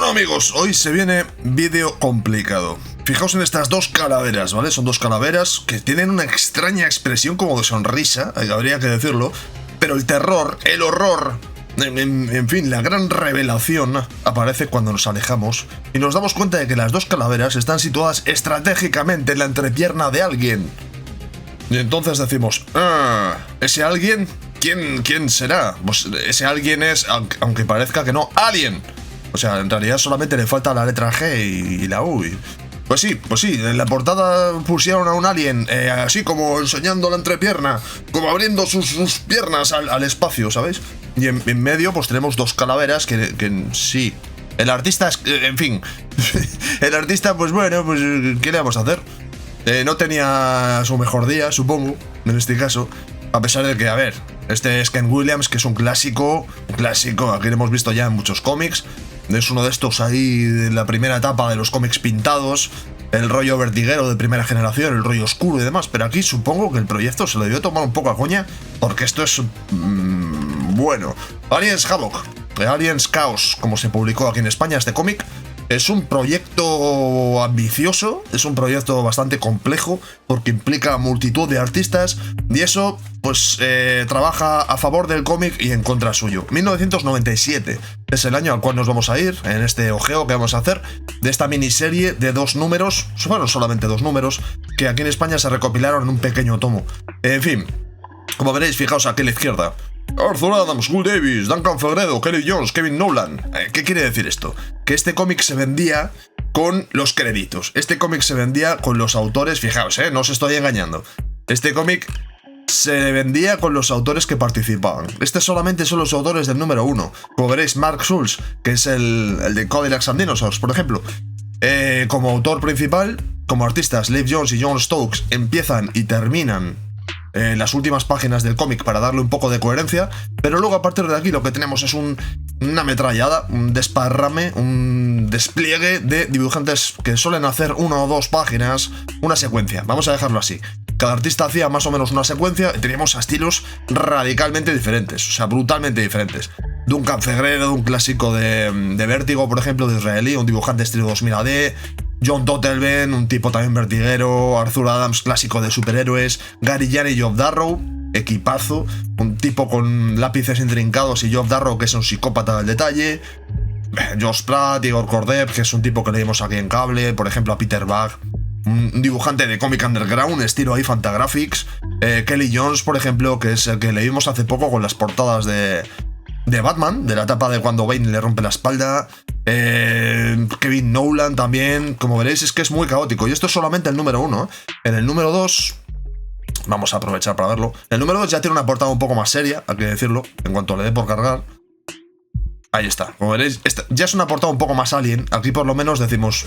Bueno amigos, hoy se viene vídeo complicado. Fijaos en estas dos calaveras, ¿vale? Son dos calaveras que tienen una extraña expresión como de sonrisa, habría que decirlo. Pero el terror, el horror, en fin, la gran revelación aparece cuando nos alejamos y nos damos cuenta de que las dos calaveras están situadas estratégicamente en la entrepierna de alguien. Y entonces decimos, ¿ese alguien? ¿Quién será? Pues ese alguien es, aunque parezca que no, Alien. O sea, en realidad solamente le falta la letra G y la U. Pues sí, en la portada pusieron a un alien así como enseñando la entrepierna, como abriendo sus piernas al espacio, ¿sabéis? Y en medio pues tenemos dos calaveras que sí. El artista es, en fin, el artista pues bueno, pues ¿qué le vamos a hacer? No tenía su mejor día, supongo, en este caso. A pesar de que, a ver, este es Ken Williams, que es un clásico, aquí lo hemos visto ya en muchos cómics. Es uno de estos ahí de la primera etapa de los cómics pintados, el rollo vertiguero de primera generación, el rollo oscuro y demás. Pero aquí supongo que el proyecto se lo debió tomar un poco a coña, porque esto es... bueno, Aliens Havoc, Aliens Chaos, como se publicó aquí en España este cómic. Es un proyecto ambicioso, es un proyecto bastante complejo porque implica multitud de artistas y eso pues trabaja a favor del cómic y en contra suyo. 1997 es el año al cual nos vamos a ir en este ojeo que vamos a hacer de esta miniserie de dos números, bueno, solamente dos números, que aquí en España se recopilaron en un pequeño tomo. En fin, como veréis, fijaos aquí a la izquierda. Arthur Adams, Will Davis, Duncan Fegredo, Kelly Jones, Kevin Nolan. ¿Qué quiere decir esto? Que este cómic se vendía con los créditos. Este cómic se vendía con los autores, fijaos, no os estoy engañando. Este cómic se vendía con los autores que participaban. Solamente son los autores del número 1. Como veréis, Mark Schultz, que es el de Cadillacs and Dinosaurs, por ejemplo. Como autor principal, como artistas, Leif Jones y John Stokes empiezan y terminan las últimas páginas del cómic para darle un poco de coherencia, pero luego a partir de aquí lo que tenemos es una ametrallada, un desparrame, un despliegue de dibujantes que suelen hacer una o dos páginas, una secuencia, vamos a dejarlo así. Cada artista hacía más o menos una secuencia y teníamos estilos radicalmente diferentes, o sea, brutalmente diferentes. Duncan Fegredo, un clásico de Vértigo, por ejemplo, de israelí, un dibujante estilo 2000 AD. John Totelben, un tipo también vertiguero. Arthur Adams, clásico de superhéroes. Gary Jani y Geoff Darrow, equipazo. Un tipo con lápices intrincados y Geoff Darrow, que es un psicópata del detalle. Josh Pratt, Igor Kordev, que es un tipo que leímos aquí en Cable. Por ejemplo, a Peter Buck, un dibujante de cómic underground, estilo ahí Fantagraphics. Kelly Jones, por ejemplo, que es el que leímos hace poco con las portadas de Batman, de la etapa de cuando Bane le rompe la espalda. Kevin Nolan también. Como veréis, es que es muy caótico. Y esto es solamente el número 1. En el número 2, vamos a aprovechar para verlo. El número 2 ya tiene una portada un poco más seria, hay que decirlo, en cuanto le dé por cargar. Ahí está. Como veréis, ya es una portada un poco más Alien. Aquí por lo menos decimos...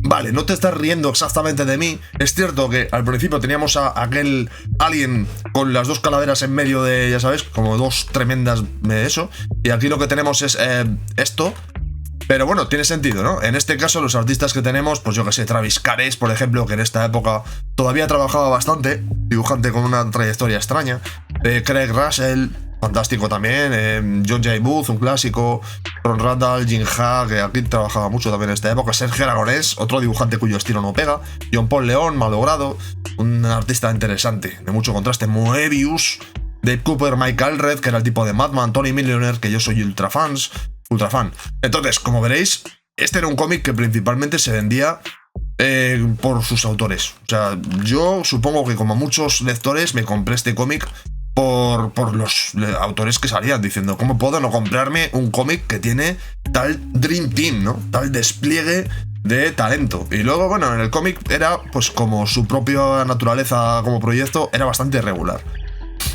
Vale, no te estás riendo exactamente de mí. Es cierto que al principio teníamos a aquel alien con las dos calaveras en medio de, ya sabes, como dos tremendas de eso. Y aquí lo que tenemos es esto. Pero bueno, tiene sentido, ¿no? En este caso los artistas que tenemos, pues yo que sé, Travis Cares, por ejemplo, que en esta época todavía trabajaba bastante, dibujante con una trayectoria extraña. Craig Russell, fantástico también. John J. Booth, un clásico. Ron Randall, Jim Ha, que aquí trabajaba mucho también en esta época. Sergio Aragonés, otro dibujante cuyo estilo no pega. John Paul León, malogrado. Un artista interesante, de mucho contraste. Moebius, Dave Cooper, Mike Allred, que era el tipo de Madman. Tony Millionaire, que yo soy ultra fan. Entonces, como veréis, este era un cómic que principalmente se vendía por sus autores. O sea, yo supongo que como muchos lectores me compré este cómic por los autores que salían, diciendo, ¿cómo puedo no comprarme un cómic que tiene tal Dream Team, ¿no? Tal despliegue de talento. Y luego, bueno, en el cómic era, pues como su propia naturaleza como proyecto, era bastante irregular.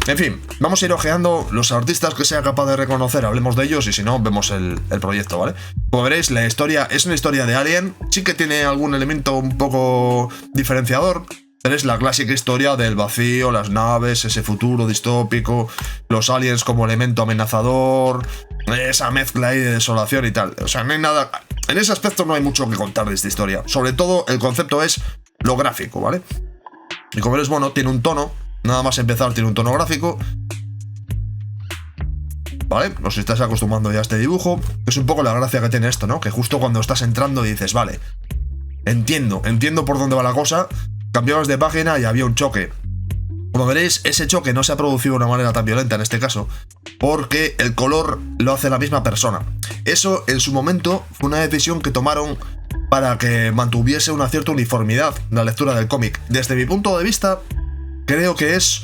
En fin, vamos a ir ojeando los artistas que sea capaz de reconocer, hablemos de ellos y si no, vemos el proyecto, ¿vale? Como veréis, la historia es una historia de Alien, sí que tiene algún elemento un poco diferenciador, pero es la clásica historia del vacío, las naves, ese futuro distópico, los aliens como elemento amenazador, esa mezcla ahí de desolación y tal. O sea, no hay nada... En ese aspecto no hay mucho que contar de esta historia. Sobre todo, el concepto es lo gráfico, ¿vale? Y como veréis, bueno, tiene un tono. Nada más empezar tiene un tono gráfico. ¿vale? Os estáis acostumbrando ya a este dibujo. Es un poco la gracia que tiene esto, ¿no? Que justo cuando estás entrando y dices, vale, entiendo por dónde va la cosa, cambiabas de página y había un choque. Como veréis, ese choque no se ha producido de una manera tan violenta en este caso, porque el color lo hace la misma persona. Eso, en su momento, fue una decisión que tomaron para que mantuviese una cierta uniformidad en la lectura del cómic. Desde mi punto de vista, creo que es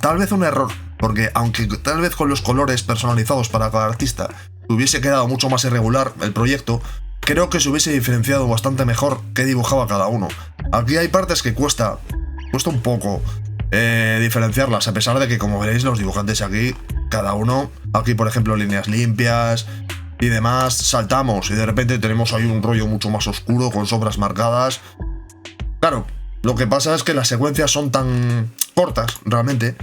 tal vez un error, porque aunque tal vez con los colores personalizados para cada artista hubiese quedado mucho más irregular el proyecto, creo que se hubiese diferenciado bastante mejor qué dibujaba cada uno. Aquí hay partes que cuesta un poco diferenciarlas, a pesar de que, como veréis, los dibujantes aquí, cada uno, aquí por ejemplo líneas limpias y demás, saltamos y de repente tenemos ahí un rollo mucho más oscuro con sombras marcadas. Claro, lo que pasa es que las secuencias son tan cortas, realmente,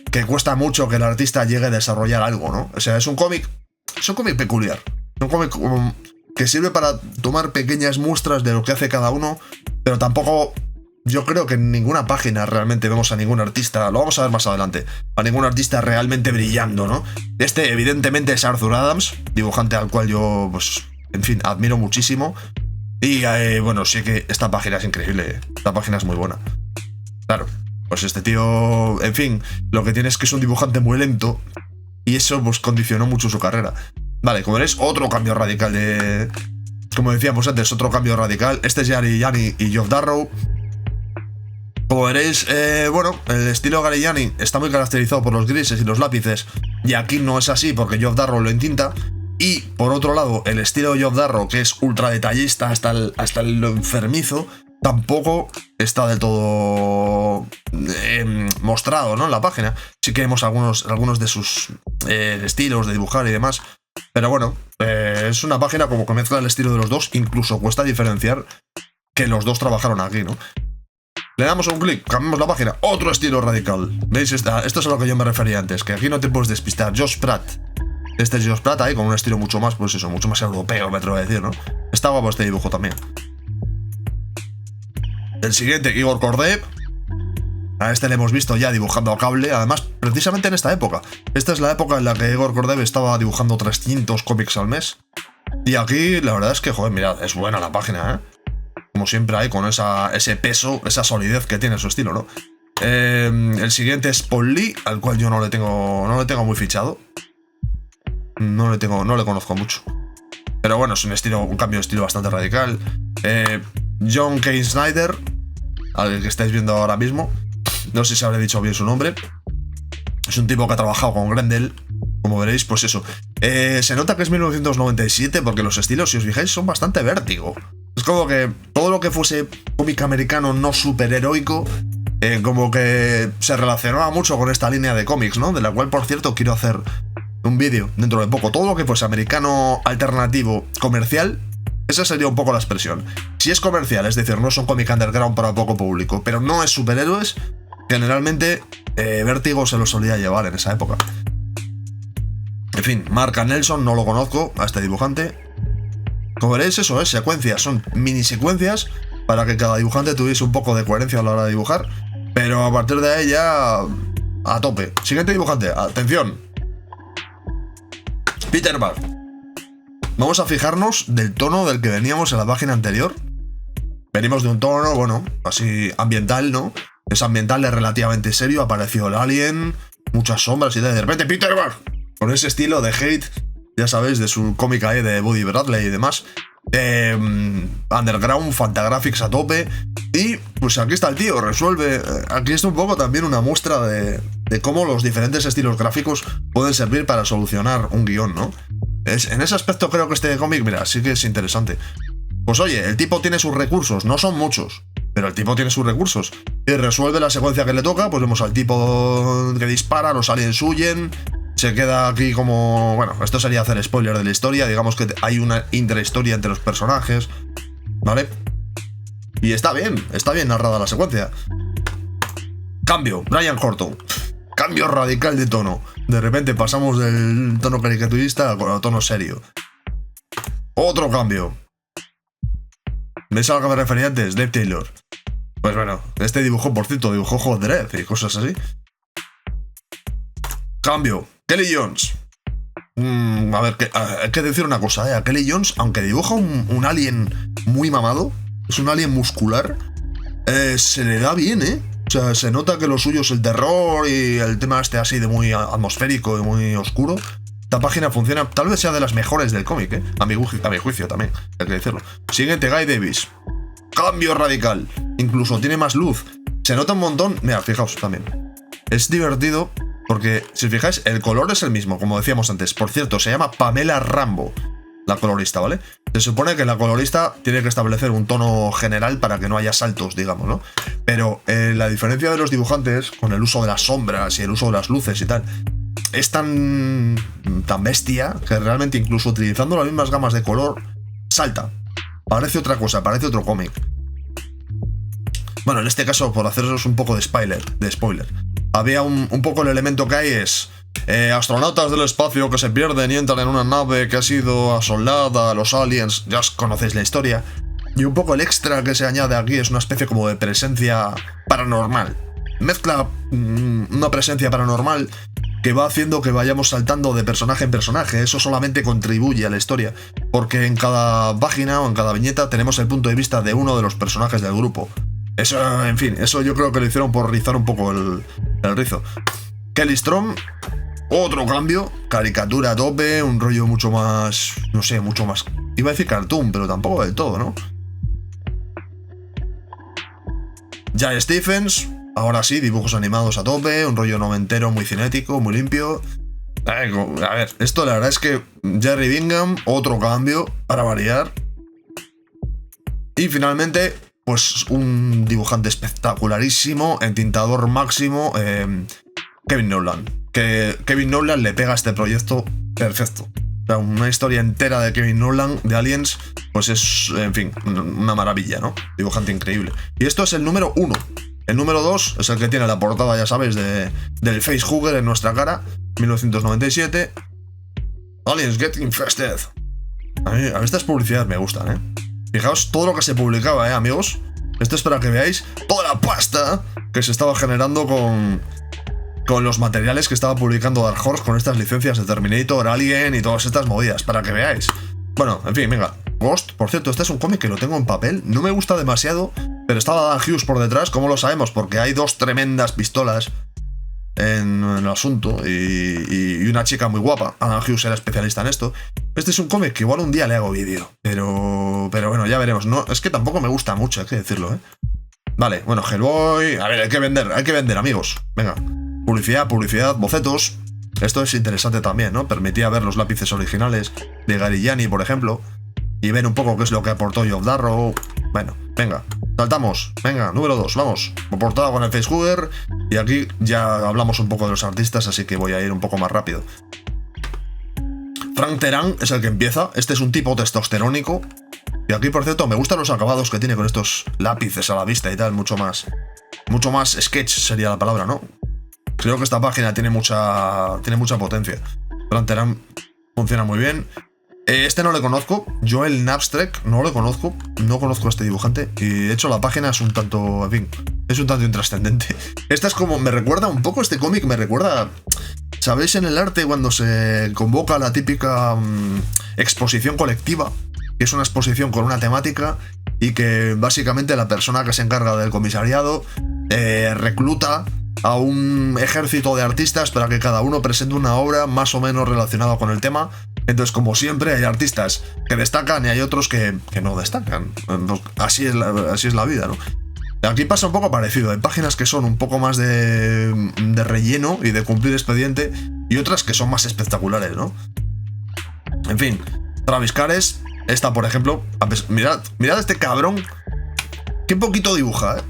que cuesta mucho que el artista llegue a desarrollar algo, ¿no? O sea, es un cómic peculiar, un cómic que sirve para tomar pequeñas muestras de lo que hace cada uno, pero tampoco... Yo creo que en ninguna página realmente vemos a ningún artista, lo vamos a ver más adelante, a ningún artista realmente brillando, ¿no? Este evidentemente es Arthur Adams, dibujante al cual yo, pues, en fin, admiro muchísimo. Y bueno, sí que esta página es increíble, esta página es muy buena. Claro, pues este tío, en fin, lo que tiene es que es un dibujante muy lento y eso pues condicionó mucho su carrera. Vale, como veréis, otro cambio radical de... Como decíamos antes, otro cambio radical. Este es Galliani y Geoff Darrow. Como veréis, bueno, el estilo Galliani está muy caracterizado por los grises y los lápices, y aquí no es así porque Geoff Darrow lo entinta. Y por otro lado, el estilo de Geoff Darrow, que es ultra detallista hasta lo enfermizo, tampoco está del todo mostrado, ¿no? En la página. Sí que vemos algunos de sus estilos de dibujar y demás. Pero bueno, es una página como que mezcla el estilo de los dos. Incluso cuesta diferenciar que los dos trabajaron aquí, ¿no? Le damos un clic, cambiamos la página, otro estilo radical. ¿Veis? Esto es a lo que yo me refería antes, que aquí no te puedes despistar. Josh Pratt. Este es Josh Pratt ahí con un estilo mucho más, pues eso, mucho más europeo, me atrevo a decir, ¿no? Está guapo este dibujo también. El siguiente, Igor Kordev. A este le hemos visto ya dibujando a cable, además, precisamente en esta época. Esta es la época en la que Igor Kordev estaba dibujando 300 cómics al mes. Y aquí, la verdad es que, joder, mirad, es buena la página, ¿eh? Como siempre hay, con ese peso, esa solidez que tiene su estilo, ¿no? El siguiente es Paul Lee, al cual yo no le tengo muy fichado. No le conozco mucho. Pero bueno, es un cambio de estilo bastante radical. John K. Snyder, al que estáis viendo ahora mismo. No sé si habré dicho bien su nombre. Es un tipo que ha trabajado con Grendel. Como veréis, pues eso. Se nota que es 1997 porque los estilos, si os fijáis, son bastante Vértigo. Es como que todo lo que fuese cómic americano no superheroico, como que se relacionaba mucho con esta línea de cómics, ¿no? De la cual, por cierto, quiero hacer un vídeo dentro de poco. Todo lo que fuese americano alternativo comercial, esa sería un poco la expresión. Si es comercial, es decir, no es un cómic underground para poco público, pero no es superhéroes, generalmente Vértigo se lo solía llevar en esa época. En fin, Mark Nelson, no lo conozco, a este dibujante. Como veréis, eso es secuencias, son mini secuencias para que cada dibujante tuviese un poco de coherencia a la hora de dibujar, pero a partir de ahí ya a tope. Siguiente dibujante, atención. Peter Berg. Vamos a fijarnos del tono del que veníamos en la página anterior. Venimos de un tono, bueno, así ambiental, ¿no? Es ambiental, es relativamente serio, apareció el alien, muchas sombras y de repente Peter Berg, con ese estilo de Hate, ya sabéis, de su cómica de Buddy Bradley y demás. Underground, Fantagraphics a tope. Y pues aquí está el tío, resuelve. Aquí está un poco también una muestra de cómo los diferentes estilos gráficos pueden servir para solucionar un guión, ¿no? En ese aspecto creo que este cómic, mira, sí que es interesante. Pues oye, el tipo tiene sus recursos, no son muchos, pero el tipo tiene sus recursos. Y resuelve la secuencia que le toca, pues vemos al tipo que dispara, los aliens huyen. Se queda aquí como... Bueno, esto sería hacer spoiler de la historia. Digamos que hay una intrahistoria entre los personajes, ¿vale? Y está bien narrada la secuencia. Cambio, Brian Horton. Cambio radical de tono. De repente pasamos del tono caricaturista al tono serio. Otro cambio. ¿Ves a lo que me refería antes? Dave Taylor. Pues bueno, este dibujó, por cierto, dibujó Hot Dread y cosas así. Cambio. Kelly Jones. A ver, hay que decir una cosa, ¿eh? A Kelly Jones, aunque dibuja un alien muy mamado, es un alien muscular, se le da bien, ¿eh? O sea, se nota que lo suyo es el terror y el tema este así de muy atmosférico y muy oscuro. Esta página funciona, tal vez sea de las mejores del cómic, ¿eh? A mi juicio también, hay que decirlo. Siguiente, Guy Davis. Cambio radical. Incluso tiene más luz. Se nota un montón. Mira, fijaos también. Es divertido porque, si os fijáis, el color es el mismo, como decíamos antes. Por cierto, se llama Pamela Rambo, la colorista, ¿vale? Se supone que la colorista tiene que establecer un tono general para que no haya saltos, digamos, ¿no? Pero la diferencia de los dibujantes, con el uso de las sombras y el uso de las luces y tal, es tan bestia que realmente incluso utilizando las mismas gamas de color, salta. Parece otra cosa, parece otro cómic. Bueno, en este caso, por haceros un poco de spoiler, había un poco el elemento que hay es astronautas del espacio que se pierden y entran en una nave que ha sido asolada a los aliens, ya os conocéis la historia. Y un poco el extra que se añade aquí es una especie como de presencia paranormal. Mezcla una presencia paranormal que va haciendo que vayamos saltando de personaje en personaje. Eso solamente contribuye a la historia, porque en cada página o en cada viñeta tenemos el punto de vista de uno de los personajes del grupo. Eso, en fin, eso yo creo que lo hicieron por rizar un poco el rizo. Kelly Strom, otro cambio, caricatura a tope, un rollo mucho más, no sé, mucho más, iba a decir cartoon, pero tampoco del todo, ¿no? Jay Stephens, ahora sí, dibujos animados a tope, un rollo noventero muy cinético, muy limpio. A ver, esto la verdad es que Jerry Bingham, otro cambio, para variar. Y finalmente, pues un dibujante espectacularísimo, entintador máximo, Kevin Nolan. Que Kevin Nolan le pega a este proyecto perfecto. O sea, una historia entera de Kevin Nolan, de Aliens, pues es, en fin, una maravilla, ¿no? Dibujante increíble. Y esto es el número 1. El número 2 es el que tiene la portada, ya sabéis, del facehugger en nuestra cara, 1997. Aliens Get Infested. A mí estas publicidades me gustan, ¿eh? Fijaos todo lo que se publicaba, amigos. Esto es para que veáis toda la pasta que se estaba generando con los materiales que estaba publicando Dark Horse con estas licencias de Terminator, Alien y todas estas movidas, para que veáis. Bueno, en fin, venga. Ghost, por cierto, este es un cómic que lo tengo en papel. No me gusta demasiado, pero estaba Dan Hughes por detrás. ¿Cómo lo sabemos? Porque hay dos tremendas pistolas en el asunto y una chica muy guapa. Dan Hughes era especialista en esto. Este es un cómic que igual un día le hago vídeo, pero bueno, ya veremos. No, es que tampoco me gusta mucho, hay que decirlo, ¿eh? Vale, bueno, Hellboy. A ver, hay que vender, amigos. Venga, publicidad, bocetos. Esto es interesante también, ¿no? Permitía ver los lápices originales de Garigliani, por ejemplo, y ver un poco qué es lo que aportó Geoff Darrow. Bueno, venga, saltamos. Venga, número 2, vamos. Portada con el facehugger. Y aquí ya hablamos un poco de los artistas, así que voy a ir un poco más rápido. Frank Teran es el que empieza. Este es un tipo testosterónico. Y aquí, por cierto, me gustan los acabados que tiene con estos lápices a la vista y tal. Mucho más sketch sería la palabra, ¿no? Creo que esta página tiene mucha potencia. Frank Teran funciona muy bien. Este no le conozco. Joel Napstrek no lo conozco. No conozco a este dibujante. Y de hecho la página es un tanto, en fin, es un tanto intrascendente. Esta es como, me recuerda un poco, este cómic me recuerda, ¿sabéis en el arte cuando se convoca la típica exposición colectiva? Que es una exposición con una temática y que básicamente la persona que se encarga del comisariado recluta a un ejército de artistas para que cada uno presente una obra más o menos relacionada con el tema. Entonces, como siempre, hay artistas que destacan y hay otros que no destacan. Así es la vida, ¿no? Aquí pasa un poco parecido. Hay páginas que son un poco más de relleno y de cumplir expediente y otras que son más espectaculares, ¿no? En fin, Travis Cares. Esta, por ejemplo, mirad este cabrón. Qué poquito dibuja, ¿eh?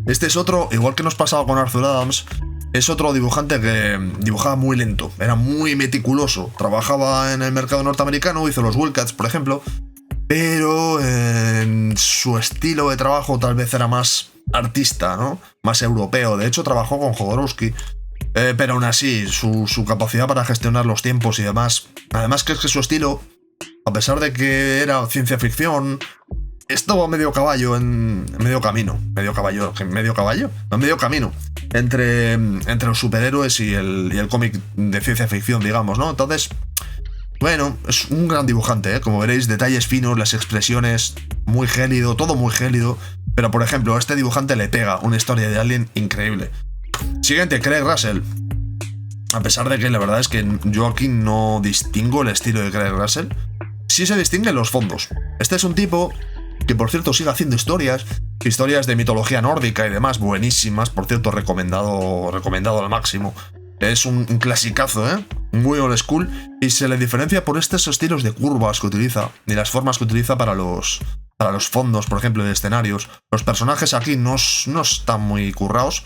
Este es otro, igual que nos pasaba con Arthur Adams, es otro dibujante que dibujaba muy lento, era muy meticuloso. Trabajaba en el mercado norteamericano, hizo los Wildcats, por ejemplo, pero su estilo de trabajo tal vez era más artista, ¿no? Más europeo. De hecho, trabajó con Jodorowsky, pero aún así, su capacidad para gestionar los tiempos y demás. Además que es que su estilo, a pesar de que era ciencia ficción, estaba medio caballo en medio camino. ¿Medio caballo? No, medio camino. Entre los superhéroes y el cómic de ciencia ficción, digamos, ¿no? Entonces, Bueno, es un gran dibujante, ¿eh? Como veréis, detalles finos, las expresiones, muy gélido, todo muy gélido. Pero, por ejemplo, a este dibujante le pega una historia de Alien increíble. Siguiente, Craig Russell. A pesar de que la verdad es que yo aquí no distingo el estilo de Craig Russell, sí se distinguen los fondos. Este es un tipo que, por cierto, sigue haciendo historias de mitología nórdica y demás, buenísimas. Por cierto, recomendado al máximo. Es un clasicazo, ¿eh? Muy old school. Y se le diferencia por estos estilos de curvas que utiliza y las formas que utiliza para los fondos, por ejemplo, de escenarios. Los personajes aquí no están muy currados,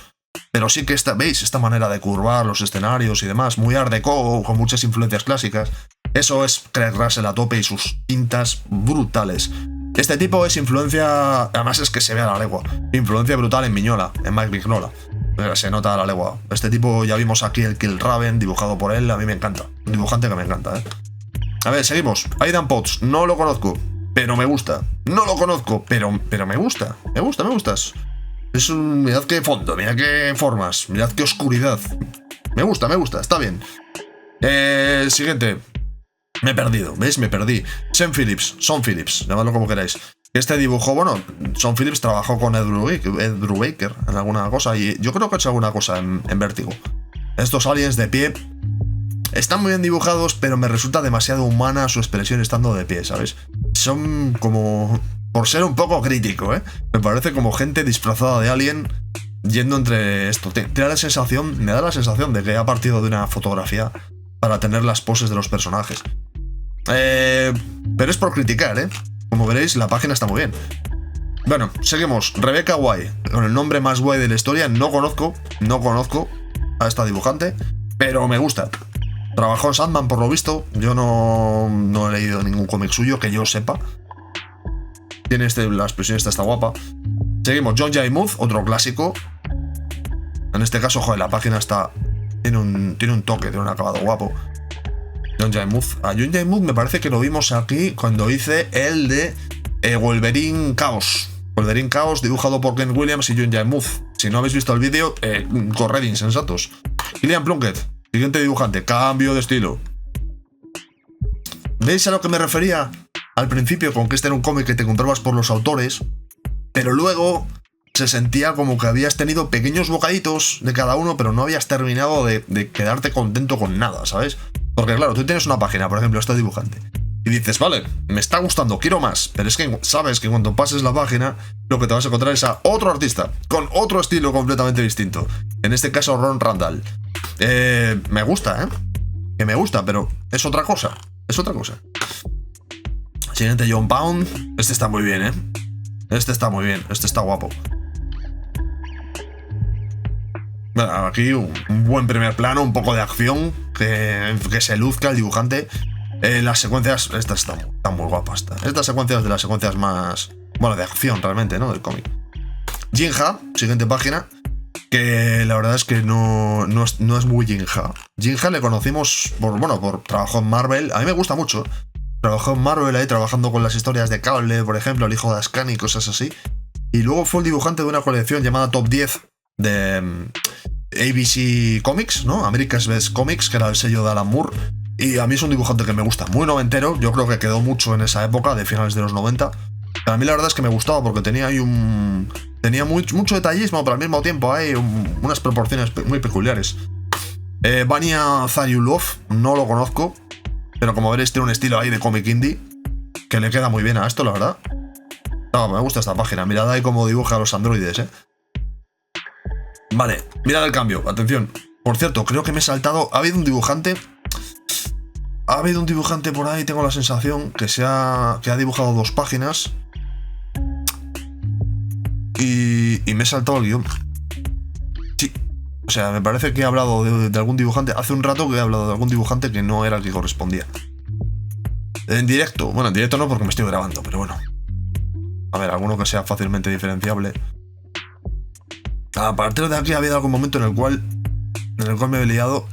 pero sí que veis esta manera de curvar los escenarios y demás, muy art deco, con muchas influencias clásicas. Eso es Craig Russell a tope y sus tintas brutales. Este tipo es influencia, además es que se ve a la legua, influencia brutal en Mignola, en Mike Mignola. Se nota a la legua. Este tipo ya vimos aquí el Kill Raven, dibujado por él, a mí me encanta. Un dibujante que me encanta, ¿eh? A ver, seguimos. Aidan Potts, no lo conozco, pero me gusta. No lo conozco, pero me gusta. Me gustas. Mirad qué fondo, mirad qué formas, mirad qué oscuridad. Me gusta, está bien. Siguiente. Me he perdido, ¿veis? Me perdí. Sean Phillips, llamadlo como queráis. Este dibujo, bueno, Sean Phillips trabajó con Ed Brubaker en alguna cosa, y yo creo que ha hecho alguna cosa en Vértigo. Estos aliens de pie están muy bien dibujados, pero me resulta demasiado humana su expresión estando de pie, ¿sabes? Son como... por ser un poco crítico, ¿eh? Me parece como gente disfrazada de alien yendo entre esto. Me da la sensación de que ha partido de una fotografía para tener las poses de los personajes. Pero es por criticar, ¿eh? Como veréis, la página está muy bien. Bueno, seguimos. Rebecca Guay, con el nombre más guay de la historia. No conozco a esta dibujante, pero me gusta. Trabajó en Sandman, por lo visto. Yo no he leído ningún cómic suyo que yo sepa. Tiene la expresión está guapa. Seguimos. John Jaimuth, otro clásico. En este caso, joder, la página tiene un toque, tiene un acabado guapo. John Jaimuth. A John Jaimuth me parece que lo vimos aquí cuando hice el de Wolverine Chaos. Wolverine Chaos, dibujado por Ken Williams y John Jaimuth. Si no habéis visto el vídeo, corred insensatos. Gillian Plunkett, siguiente dibujante. Cambio de estilo. ¿Veis a lo que me refería al principio con que este era un cómic que te comprabas por los autores? Pero luego se sentía como que habías tenido pequeños bocaditos de cada uno, pero no habías terminado de quedarte contento con nada, ¿sabes? Porque claro, tú tienes una página, por ejemplo, este dibujante, y dices, vale, me está gustando, quiero más, pero es que sabes que cuando pases la página, lo que te vas a encontrar es a otro artista, con otro estilo completamente distinto. En este caso, Ron Randall. Me gusta, ¿eh? Que me gusta, pero es otra cosa. Siguiente, John Pound. Este está muy bien, ¿eh? Este está guapo. Bueno, aquí un buen primer plano, un poco de acción, que se luzca el dibujante. Las secuencias, estas están muy guapas. Estas secuencias de las secuencias más... bueno, de acción realmente, ¿no? Del cómic. Jinja, siguiente página, que la verdad es que no es muy Jinja. Jinja le conocimos por trabajo en Marvel. A mí me gusta mucho. Trabajó en Marvel ahí, trabajando con las historias de Cable, por ejemplo, El hijo de Ascani y cosas así. Y luego fue el dibujante de una colección llamada Top 10 de ABC Comics, ¿no? America's Best Comics, que era el sello de Alan Moore. Y a mí es un dibujante que me gusta, muy noventero. Yo creo que quedó mucho en esa época, de finales de los 90. A mí la verdad es que me gustaba porque tenía ahí tenía mucho detallismo, pero al mismo tiempo hay unas proporciones muy peculiares. Vania Zariulov, no lo conozco, pero como veréis tiene un estilo ahí de cómic indie que le queda muy bien a esto, la verdad. No, me gusta esta página, mirad ahí cómo dibuja a los androides, ¿eh? Vale, mirad el cambio, atención. Por cierto, creo que me he saltado. Ha habido un dibujante por ahí, tengo la sensación que ha dibujado 2 páginas. Y me he saltado el guión. Sí. O sea, me parece que he hablado de algún dibujante. Hace un rato que he hablado de algún dibujante que no era el que correspondía. En directo. Bueno, en directo no porque me estoy grabando, pero bueno. A ver, alguno que sea fácilmente diferenciable. A partir de aquí ha habido algún momento en el cual me he liado.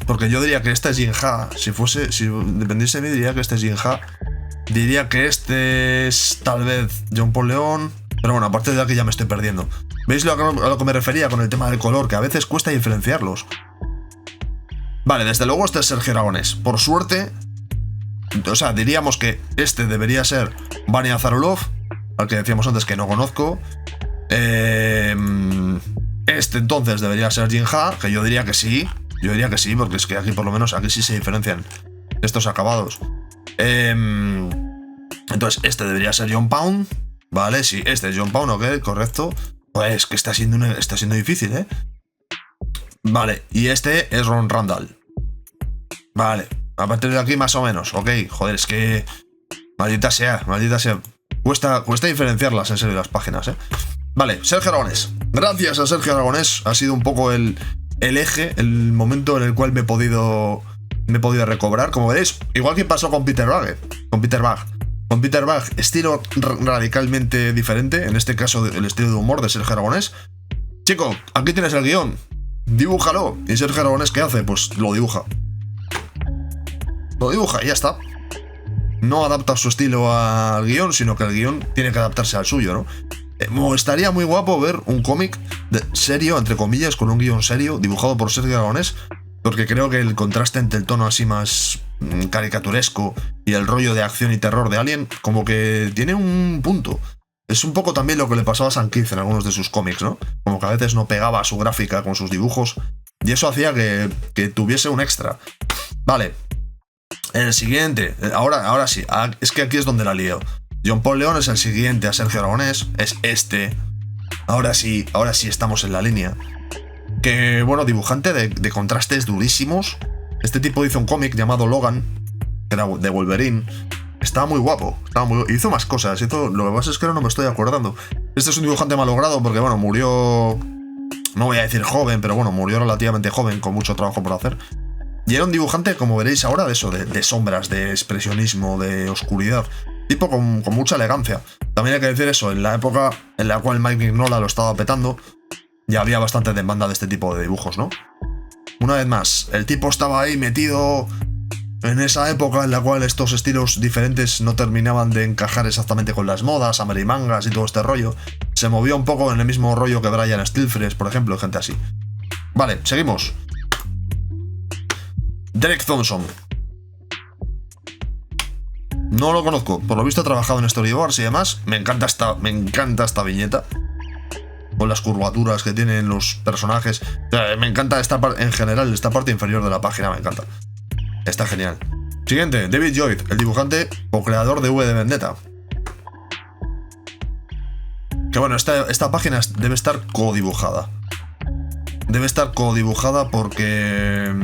Porque yo diría que este es Jinja. Si dependiese de mí, diría que este es Jinja. Diría que este es tal vez John Paul León. Pero bueno, a partir de aquí ya me estoy perdiendo. ¿Veis a lo que me refería con el tema del color? Que a veces cuesta diferenciarlos. Vale, desde luego este es Sergio Aragonés. Por suerte, O sea, diríamos que este debería ser Vania Zarulov, al que decíamos antes que no conozco. Este entonces debería ser Jinja, que yo diría que sí. Yo diría que sí, porque es que aquí por lo menos aquí sí se diferencian estos acabados. Entonces este debería ser John Pound. Vale, sí, este es John Pound, ok, correcto. Pues que está siendo difícil, ¿eh? Vale, y este es Ron Randall. Vale, a partir de aquí más o menos, ok. Joder, es que... Maldita sea. Cuesta diferenciarlas, en serio, las páginas, ¿eh? Vale, Sergio Aragonés. Gracias a Sergio Aragonés ha sido un poco el eje, el momento en el cual me he podido recobrar. Como veréis, igual que pasó con Peter Bagge. Con Peter Bagge, estilo radicalmente diferente. En este caso, el estilo de humor de Sergio Aragonés. Chico, aquí tienes el guión. Dibújalo. ¿Y Sergio Aragonés qué hace? Pues lo dibuja. Lo dibuja y ya está. No adapta su estilo al guión, sino que el guión tiene que adaptarse al suyo, ¿no? Estaría muy guapo ver un cómic serio, entre comillas, con un guión serio, dibujado por Sergio Aragonés, porque creo que el contraste entre el tono así más caricaturesco y el rollo de acción y terror de Alien, como que tiene un punto. Es un poco también lo que le pasaba a Sam Keith en algunos de sus cómics, ¿no? Como que a veces no pegaba su gráfica con sus dibujos, y eso hacía que tuviese un extra. Vale. El siguiente, ahora sí, es que aquí es donde la lío. John Paul León es el siguiente a Sergio Aragonés, es este. Ahora sí estamos en la línea. Que bueno, dibujante de contrastes durísimos. Este tipo hizo un cómic llamado Logan, que era de Wolverine. Estaba muy guapo, hizo más cosas. Lo que pasa es que ahora no me estoy acordando. Este es un dibujante malogrado porque bueno, murió... No voy a decir joven, pero bueno, murió relativamente joven, con mucho trabajo por hacer. Y era un dibujante, como veréis ahora, de eso, de sombras, de expresionismo, de oscuridad. Tipo con mucha elegancia. También hay que decir eso, en la época en la cual Mike Mignola lo estaba petando, ya había bastante demanda de este tipo de dibujos, ¿no? Una vez más, el tipo estaba ahí metido en esa época en la cual estos estilos diferentes no terminaban de encajar exactamente con las modas, amerimangas y todo este rollo. Se movió un poco en el mismo rollo que Brian Stilfres, por ejemplo, y gente así. Vale, seguimos. Derek Thompson. No lo conozco, por lo visto he trabajado en storyboards y demás. Me encanta esta viñeta. Con las curvaturas que tienen los personajes. O sea, me encanta en general, esta parte inferior de la página, me encanta. Está genial. Siguiente, David Lloyd, el dibujante o creador de V de Vendetta. Que bueno, esta página debe estar codibujada. Debe estar codibujada porque...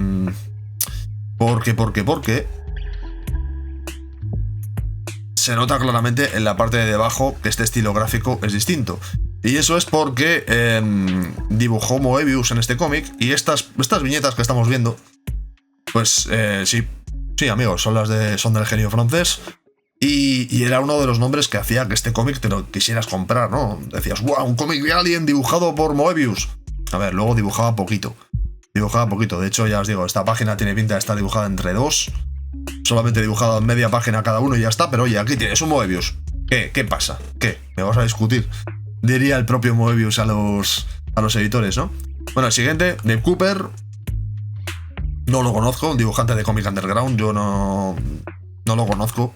Porque se nota claramente en la parte de debajo que este estilo gráfico es distinto. Y eso es porque dibujó Moebius en este cómic. Y estas viñetas que estamos viendo, pues sí, amigos, son del genio francés. Y era uno de los nombres que hacía que este cómic te lo quisieras comprar, ¿no? Decías, ¡wow! Un cómic de Alien dibujado por Moebius. A ver, luego dibujaba poquito. De hecho, ya os digo, esta página tiene pinta de estar dibujada entre dos. Solamente dibujado en media página cada uno y ya está. Pero oye, aquí tienes un Moebius. ¿Qué pasa? ¿Qué? ¿Me vas a discutir? Diría el propio Moebius a los editores, ¿no? Bueno, el siguiente, Dave Cooper. No lo conozco, un dibujante de cómic underground. Yo no lo conozco.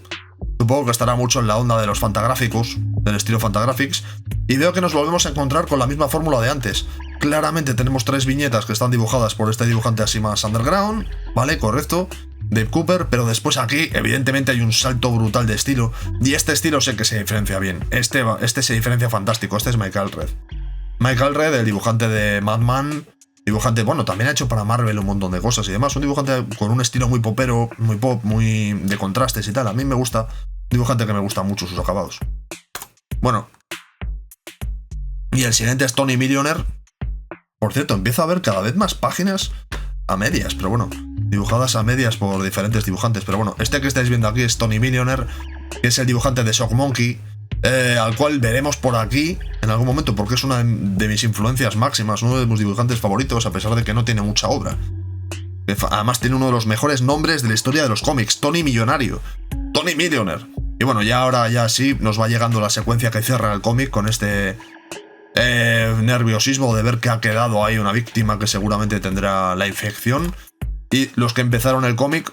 Supongo que estará mucho en la onda de los fantagráficos, del estilo fantagraphics. Y veo que nos volvemos a encontrar con la misma fórmula de antes. Claramente tenemos 3 viñetas que están dibujadas por este dibujante así más underground. Vale, correcto. Dave Cooper, pero después aquí evidentemente hay un salto brutal de estilo. Y este estilo sé que se diferencia bien. Este se diferencia fantástico. Este es Michael Red. Michael Red, el dibujante de Madman. Dibujante, bueno, también ha hecho para Marvel un montón de cosas y demás. Un dibujante con un estilo muy popero, muy pop, muy de contrastes y tal. A mí me gusta. Dibujante que me gusta mucho sus acabados. Bueno. Y el siguiente es Tony Millionaire. Por cierto, empiezo a ver cada vez más páginas a medias, pero bueno, dibujadas a medias por diferentes dibujantes. Pero bueno, este que estáis viendo aquí es Tony Millionaire, que es el dibujante de Shock Monkey, al cual veremos por aquí en algún momento, porque es una de mis influencias máximas, uno de mis dibujantes favoritos, a pesar de que no tiene mucha obra. Además tiene uno de los mejores nombres de la historia de los cómics, Tony Millonario, Tony Millionaire. Y bueno, ahora sí nos va llegando la secuencia que cierra el cómic con este nerviosismo de ver que ha quedado ahí una víctima que seguramente tendrá la infección. Y los que empezaron el cómic,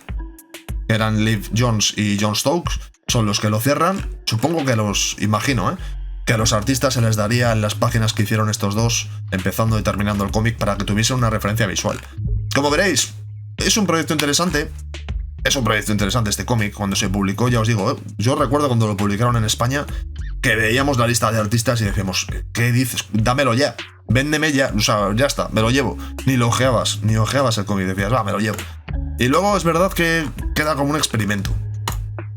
que eran Liv Jones y John Stokes, son los que lo cierran. Supongo que imagino, que a los artistas se les daría en las páginas que hicieron estos dos, empezando y terminando el cómic, para que tuviesen una referencia visual. Como veréis, es un proyecto interesante. Es un proyecto interesante este cómic. Cuando se publicó, ya os digo, yo recuerdo cuando lo publicaron en España, que veíamos la lista de artistas y decíamos, ¿qué dices? Dámelo ya, véndeme ya, o sea, ya está, me lo llevo. Ni ojeabas el cómic, decías, me lo llevo. Y luego es verdad que queda como un experimento.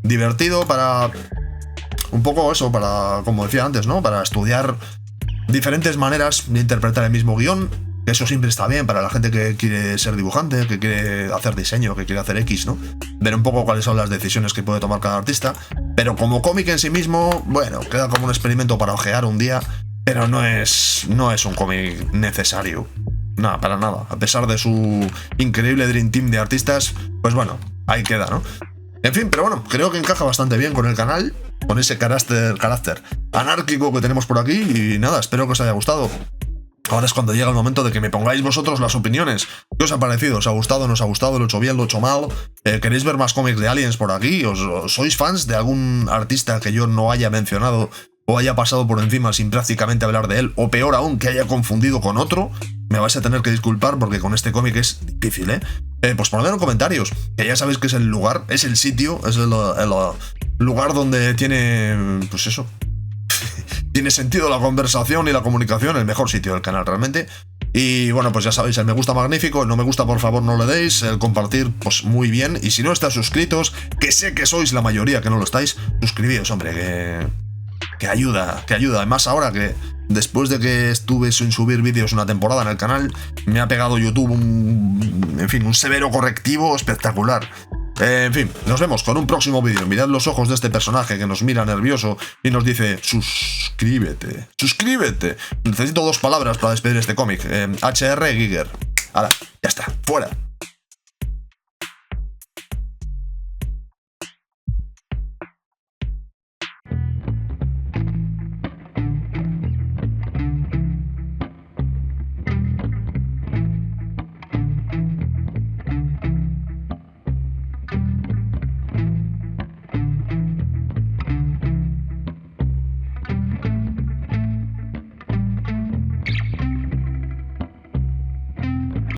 Divertido para... un poco eso, para, como decía antes, ¿no? Para estudiar diferentes maneras de interpretar el mismo guión. Eso siempre está bien para la gente que quiere ser dibujante, que quiere hacer diseño, que quiere hacer X, ¿no? Ver un poco cuáles son las decisiones que puede tomar cada artista. Pero como cómic en sí mismo, bueno, queda como un experimento para ojear un día, pero no es un cómic necesario. Nada, para nada. A pesar de su increíble Dream Team de artistas, pues bueno, ahí queda, ¿no? En fin, pero bueno, creo que encaja bastante bien con el canal, con ese carácter anárquico que tenemos por aquí, y nada, espero que os haya gustado. Ahora es cuando llega el momento de que me pongáis vosotros las opiniones. ¿Qué os ha parecido? ¿Os ha gustado? ¿No os ha gustado? ¿Lo he hecho bien? ¿Lo he hecho mal? ¿Queréis ver más cómics de Aliens por aquí? ¿Sois fans de algún artista que yo no haya mencionado o haya pasado por encima sin prácticamente hablar de él? O peor aún, que haya confundido con otro. Me vais a tener que disculpar porque con este cómic es difícil, pues ponedlo en comentarios, que ya sabéis que es el lugar, es el sitio, es el lugar donde tiene, pues eso, tiene sentido la conversación y la comunicación, el mejor sitio del canal realmente. Y bueno, pues ya sabéis, el me gusta magnífico, el no me gusta por favor no le deis, el compartir pues muy bien, y si no estáis suscritos, que sé que sois la mayoría que no lo estáis, suscribíos, hombre, que ayuda, además ahora que después de que estuve sin subir vídeos una temporada en el canal, me ha pegado YouTube un severo correctivo espectacular. En fin, nos vemos con un próximo vídeo. Mirad los ojos de este personaje que nos mira nervioso y nos dice, suscríbete, suscríbete. Necesito 2 palabras para despedir este cómic. HR Giger. Ahora, ya está, fuera.